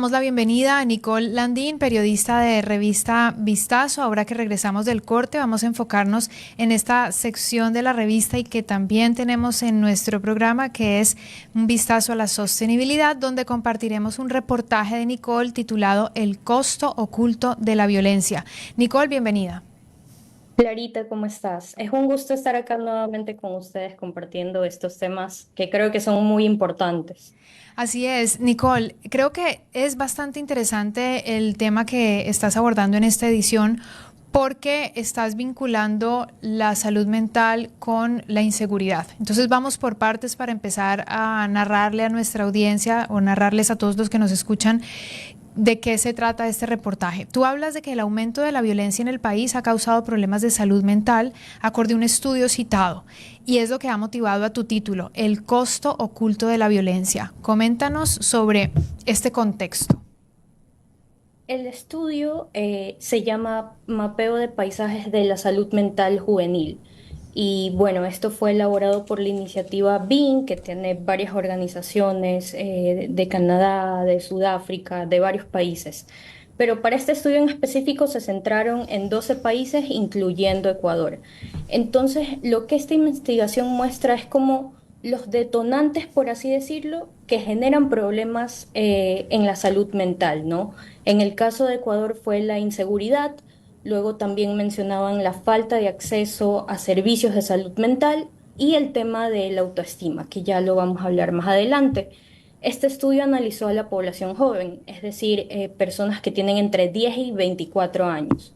Damos la bienvenida a Nicole Landín, periodista de revista Vistazo. Ahora que regresamos del corte, vamos a enfocarnos en esta sección de la revista y que también tenemos en nuestro programa, que es un vistazo a la sostenibilidad, donde compartiremos un reportaje de Nicole titulado El costo oculto de la violencia. Nicole, bienvenida. Clarita, ¿cómo estás? Es un gusto estar acá nuevamente con ustedes compartiendo estos temas que creo que son muy importantes. Así es, Nicole, creo que es bastante interesante el tema que estás abordando en esta edición porque estás vinculando la salud mental con la inseguridad. Entonces vamos por partes para empezar a narrarle a nuestra audiencia o narrarles a todos los que nos escuchan de qué se trata este reportaje. Tú hablas de que el aumento de la violencia en el país ha causado problemas de salud mental, acorde a un estudio citado, y es lo que ha motivado a tu título, El costo oculto de la violencia. Coméntanos sobre este contexto. El estudio se llama Mapeo de Paisajes de la Salud Mental Juvenil. Y bueno, esto fue elaborado por la iniciativa BEAM, que tiene varias organizaciones de Canadá, de Sudáfrica, de varios países. Pero para este estudio en específico se centraron en 12 países, incluyendo Ecuador. Entonces, lo que esta investigación muestra es cómo los detonantes, por así decirlo, que generan problemas en la salud mental, ¿no? En el caso de Ecuador fue la inseguridad. Luego también mencionaban la falta de acceso a servicios de salud mental y el tema de la autoestima, que ya lo vamos a hablar más adelante. Este estudio analizó a la población joven, es decir, personas que tienen entre 10 y 24 años.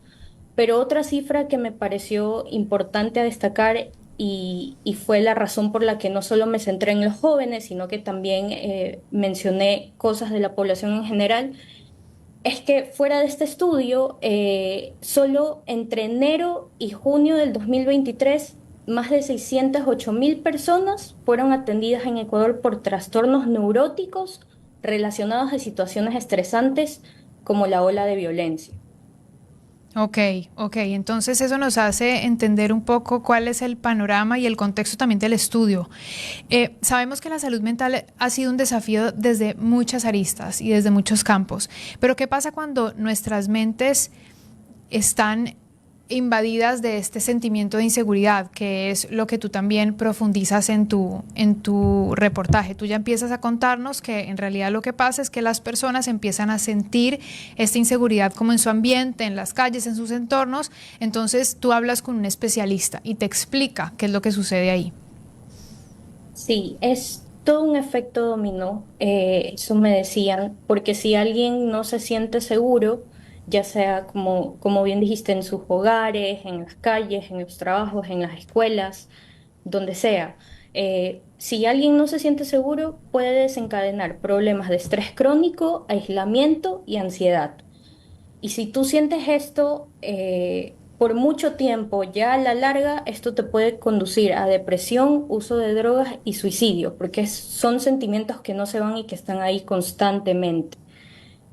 Pero otra cifra que me pareció importante a destacar y fue la razón por la que no solo me centré en los jóvenes, sino que también mencioné cosas de la población en general, es que fuera de este estudio, solo entre enero y junio del 2023, más de 608.000 personas fueron atendidas en Ecuador por trastornos neuróticos relacionados a situaciones estresantes como la ola de violencia. Ok, ok. Entonces eso nos hace entender un poco cuál es el panorama y el contexto también del estudio. Sabemos que la salud mental ha sido un desafío desde muchas aristas y desde muchos campos, pero ¿qué pasa cuando nuestras mentes están invadidas de este sentimiento de inseguridad, que es lo que tú también profundizas en tu reportaje? Tú ya empiezas a contarnos que en realidad lo que pasa es que las personas empiezan a sentir esta inseguridad como en su ambiente, en las calles, en sus entornos. Entonces tú hablas con un especialista y te explica qué es lo que sucede ahí. Sí, es todo un efecto dominó, eso me decían, porque si alguien no se siente seguro, ya sea como bien dijiste, en sus hogares, en las calles, en los trabajos, en las escuelas, donde sea, si alguien no se siente seguro, puede desencadenar problemas de estrés crónico, aislamiento y ansiedad. Y si tú sientes esto por mucho tiempo, ya a la larga, esto te puede conducir a depresión, uso de drogas y suicidio, porque son sentimientos que no se van y que están ahí constantemente.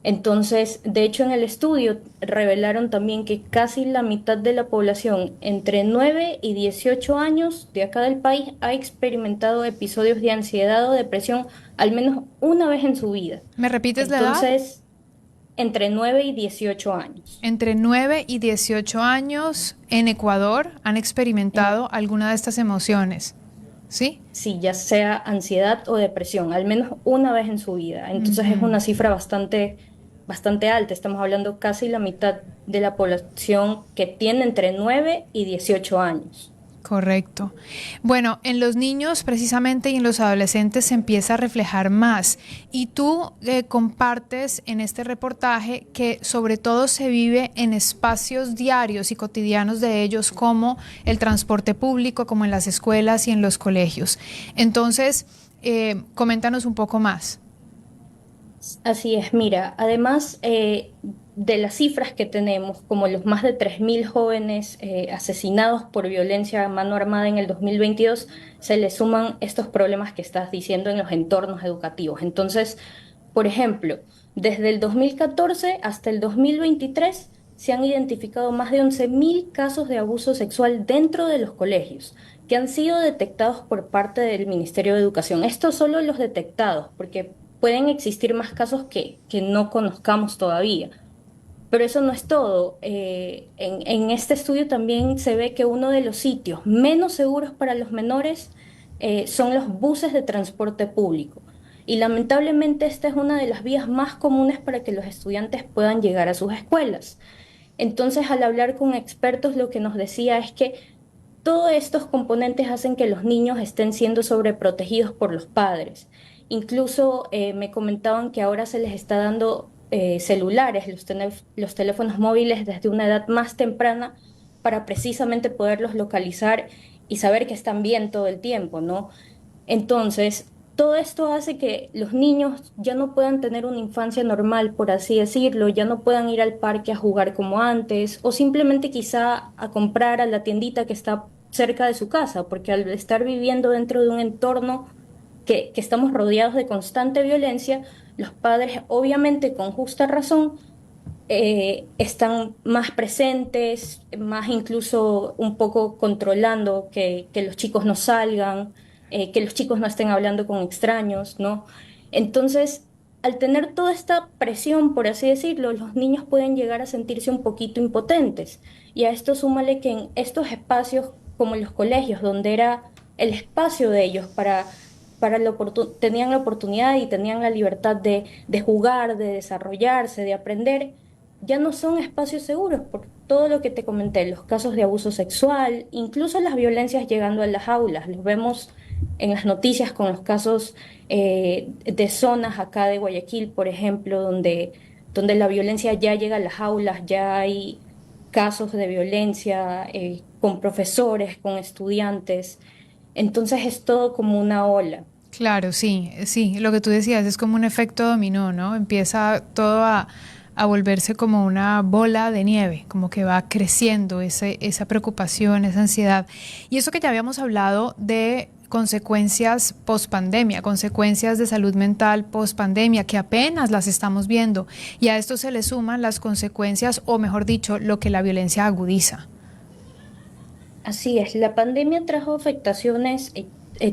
Entonces, de hecho, en el estudio revelaron también que casi la mitad de la población entre 9 y 18 años de acá del país ha experimentado episodios de ansiedad o depresión al menos una vez en su vida. ¿Me repites la edad? Entonces, entre 9 y 18 años. Entre 9 y 18 años en Ecuador han En- experimentado alguna de estas emociones, ¿sí? sí, ya sea ansiedad o depresión, al menos una vez en su vida. Entonces es Ujú. una cifra bastante alta. Estamos hablando casi la mitad de la población que tiene entre 9 y 18 años. Correcto. Bueno, en los niños precisamente y en los adolescentes se empieza a reflejar más. Y tú compartes en este reportaje que sobre todo se vive en espacios diarios y cotidianos de ellos como el transporte público, como en las escuelas y en los colegios. Entonces, coméntanos un poco más. Así es, mira, además de las cifras que tenemos, como los más de 3.000 jóvenes asesinados por violencia a mano armada en el 2022, se le suman estos problemas que estás diciendo en los entornos educativos. Entonces, por ejemplo, desde el 2014 hasta el 2023 se han identificado más de 11.000 casos de abuso sexual dentro de los colegios, que han sido detectados por parte del Ministerio de Educación. Estos solo los detectados, porque pueden existir más casos que no conozcamos todavía. Pero eso no es todo. En este estudio también se ve que uno de los sitios menos seguros para los menores son los buses de transporte público. Y lamentablemente esta es una de las vías más comunes para que los estudiantes puedan llegar a sus escuelas. Entonces, al hablar con expertos, lo que nos decía es que todos estos componentes hacen que los niños estén siendo sobreprotegidos por los padres. Incluso me comentaban que ahora se les está dando celulares, los teléfonos móviles desde una edad más temprana para precisamente poderlos localizar y saber que están bien todo el tiempo, ¿no? Entonces, todo esto hace que los niños ya no puedan tener una infancia normal, por así decirlo, ya no puedan ir al parque a jugar como antes, o simplemente quizá a comprar a la tiendita que está cerca de su casa, porque al estar viviendo dentro de un entorno que estamos rodeados de constante violencia, los padres, obviamente con justa razón, están más presentes, más incluso un poco controlando que los chicos no salgan, que los chicos no estén hablando con extraños, ¿no? Entonces, al tener toda esta presión, por así decirlo, los niños pueden llegar a sentirse un poquito impotentes. Y a esto súmale que en estos espacios como los colegios, donde era el espacio de ellos tenían la oportunidad y tenían la libertad de jugar, de desarrollarse, de aprender, ya no son espacios seguros por todo lo que te comenté, los casos de abuso sexual, incluso las violencias llegando a las aulas. Los vemos en las noticias con los casos de zonas acá de Guayaquil, por ejemplo, donde la violencia ya llega a las aulas, ya hay casos de violencia con profesores, con estudiantes. Entonces es todo como una ola. Claro, sí, sí, lo que tú decías es como un efecto dominó, ¿no? Empieza todo a volverse como una bola de nieve, como que va creciendo esa preocupación, esa ansiedad. Y eso que ya habíamos hablado de consecuencias post-pandemia, consecuencias de salud mental post-pandemia, que apenas las estamos viendo. Y a esto se le suman las consecuencias, o mejor dicho, lo que la violencia agudiza. Así es, la pandemia trajo afectaciones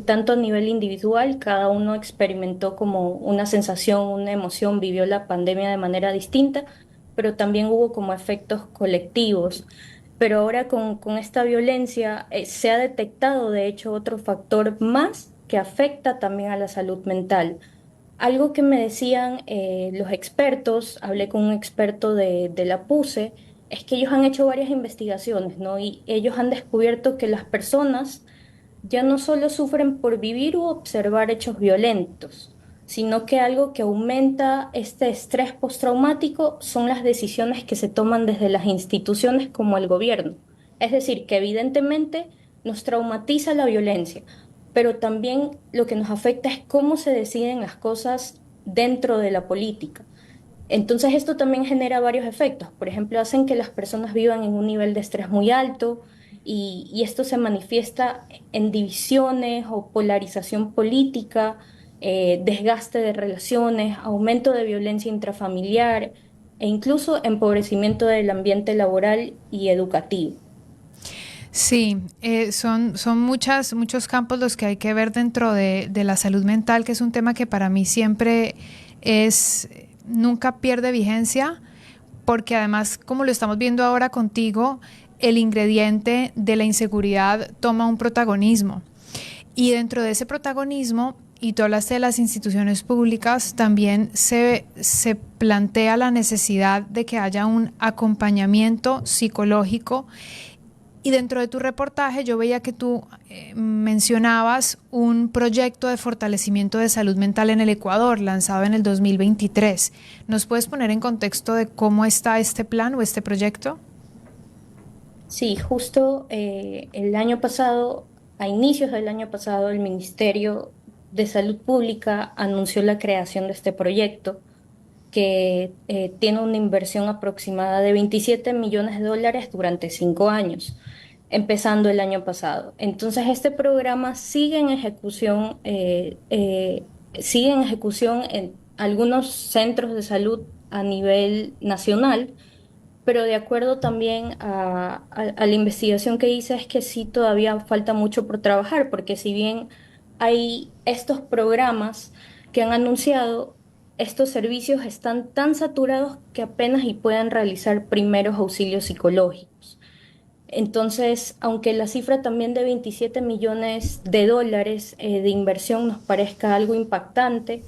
tanto a nivel individual, cada uno experimentó como una sensación, una emoción, vivió la pandemia de manera distinta, pero también hubo como efectos colectivos. Pero ahora con esta violencia se ha detectado, de hecho, otro factor más que afecta también a la salud mental. Algo que me decían los expertos, hablé con un experto de la PUCE, es que ellos han hecho varias investigaciones, ¿no? Y ellos han descubierto que las personas ya no solo sufren por vivir u observar hechos violentos, sino que algo que aumenta este estrés postraumático son las decisiones que se toman desde las instituciones como el gobierno. Es decir, que evidentemente nos traumatiza la violencia, pero también lo que nos afecta es cómo se deciden las cosas dentro de la política. Entonces esto también genera varios efectos. Por ejemplo, hacen que las personas vivan en un nivel de estrés muy alto y esto se manifiesta en divisiones o polarización política, desgaste de relaciones, aumento de violencia intrafamiliar e incluso empobrecimiento del ambiente laboral y educativo. Sí, son muchos campos los que hay que ver dentro de la salud mental, que es un tema que para mí siempre es, nunca pierde vigencia, porque además, como lo estamos viendo ahora contigo, el ingrediente de la inseguridad toma un protagonismo. Y dentro de ese protagonismo, y tú hablaste de las instituciones públicas, también se plantea la necesidad de que haya un acompañamiento psicológico. Y dentro de tu reportaje yo veía que tú mencionabas un proyecto de fortalecimiento de salud mental en el Ecuador, lanzado en el 2023. ¿Nos puedes poner en contexto de cómo está este plan o este proyecto? Sí, justo el año pasado, a inicios del año pasado, el Ministerio de Salud Pública anunció la creación de este proyecto que tiene una inversión aproximada de 27 millones de dólares durante 5 años, empezando el año pasado. Entonces, este programa sigue en ejecución en algunos centros de salud a nivel nacional, pero de acuerdo también a la investigación que hice es que sí todavía falta mucho por trabajar, porque si bien hay estos programas que han anunciado, estos servicios están tan saturados que apenas y pueden realizar primeros auxilios psicológicos. Entonces, aunque la cifra también de 27 millones de dólares de inversión nos parezca algo impactante,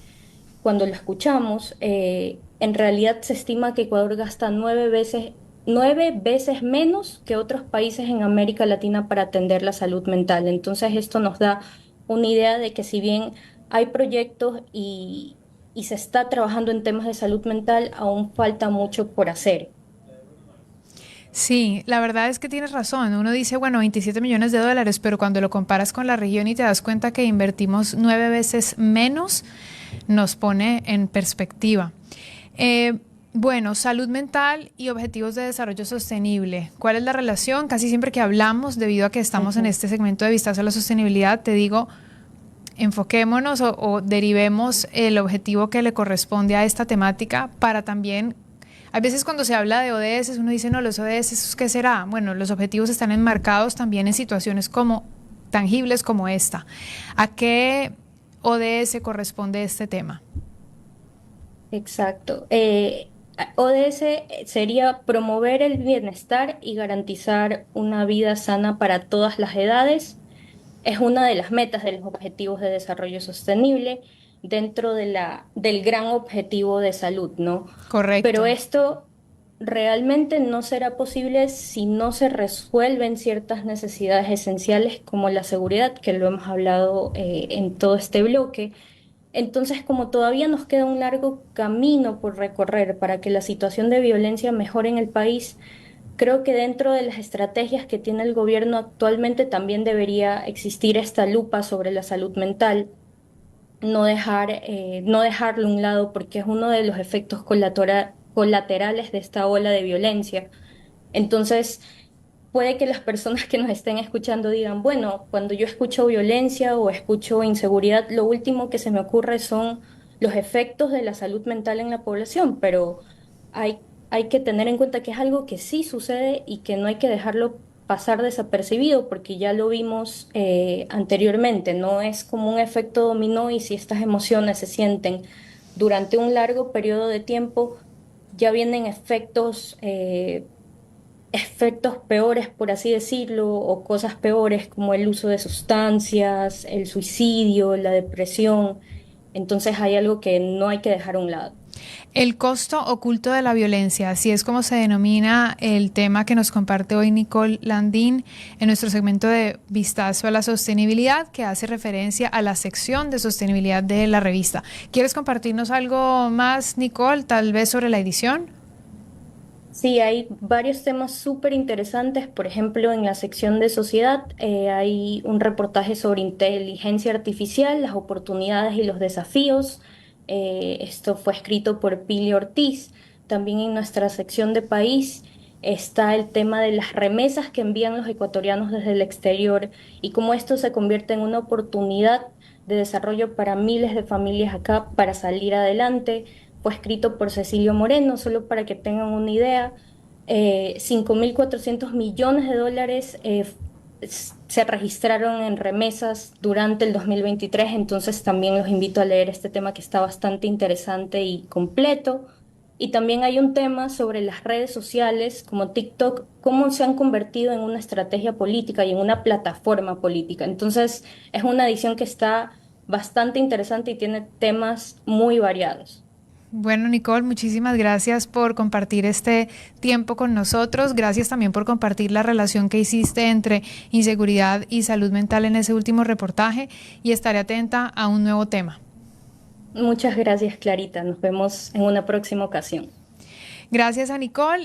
cuando lo escuchamos, en realidad se estima que Ecuador gasta 9 veces menos que otros países en América Latina para atender la salud mental. Entonces, esto nos da una idea de que si bien hay proyectos y se está trabajando en temas de salud mental, aún falta mucho por hacer. Sí, la verdad es que tienes razón. Uno dice, bueno, 27 millones de dólares, pero cuando lo comparas con la región y te das cuenta que invertimos 9 veces menos, nos pone en perspectiva. Bueno, salud mental y objetivos de desarrollo sostenible. ¿Cuál es la relación? Casi siempre que hablamos, debido a que estamos en Ujú. este segmento de Vistazo a la Sostenibilidad, te digo, enfoquémonos o derivemos el objetivo que le corresponde a esta temática para también, a veces cuando se habla de ODS, uno dice, no, los ODS, ¿qué será? Bueno, los objetivos están enmarcados también en situaciones como tangibles como esta. ¿A qué ODS corresponde este tema? Exacto. ODS sería promover el bienestar y garantizar una vida sana para todas las edades. Es una de las metas de los Objetivos de Desarrollo Sostenible dentro del gran objetivo de salud, ¿no? Pero Correcto. esto realmente no será posible si no se resuelven ciertas necesidades esenciales como la seguridad, que lo hemos hablado en todo este bloque. Entonces, como todavía nos queda un largo camino por recorrer para que la situación de violencia mejore en el país, creo que dentro de las estrategias que tiene el gobierno actualmente también debería existir esta lupa sobre la salud mental, no dejarlo a un lado porque es uno de los efectos colaterales de esta ola de violencia. Entonces, puede que las personas que nos estén escuchando digan, bueno, cuando yo escucho violencia o escucho inseguridad, lo último que se me ocurre son los efectos de la salud mental en la población, pero hay, hay que tener en cuenta que es algo que sí sucede y que no hay que dejarlo pasar desapercibido porque ya lo vimos anteriormente, no es como un efecto dominó y si estas emociones se sienten durante un largo periodo de tiempo, ya vienen efectos peores, por así decirlo, o cosas peores como el uso de sustancias, el suicidio, la depresión. Entonces hay algo que no hay que dejar a un lado. El costo oculto de la violencia, así es como se denomina el tema que nos comparte hoy Nicole Landín en nuestro segmento de Vistazo a la Sostenibilidad, que hace referencia a la sección de sostenibilidad de la revista. ¿Quieres compartirnos algo más, Nicole, tal vez sobre la edición? Sí, hay varios temas súper interesantes. Por ejemplo, en la sección de sociedad hay un reportaje sobre inteligencia artificial, las oportunidades y los desafíos. Esto fue escrito por Pili Ortiz. También en nuestra sección de país está el tema de las remesas que envían los ecuatorianos desde el exterior y cómo esto se convierte en una oportunidad de desarrollo para miles de familias acá para salir adelante. Fue escrito por Cecilio Moreno, solo para que tengan una idea. 5.400 millones de dólares se registraron en remesas durante el 2023, entonces también los invito a leer este tema que está bastante interesante y completo. Y también hay un tema sobre las redes sociales como TikTok, cómo se han convertido en una estrategia política y en una plataforma política. Entonces es una edición que está bastante interesante y tiene temas muy variados. Bueno, Nicole, muchísimas gracias por compartir este tiempo con nosotros. Gracias también por compartir la relación que hiciste entre inseguridad y salud mental en ese último reportaje y estaré atenta a un nuevo tema. Muchas gracias, Clarita. Nos vemos en una próxima ocasión. Gracias a Nicole.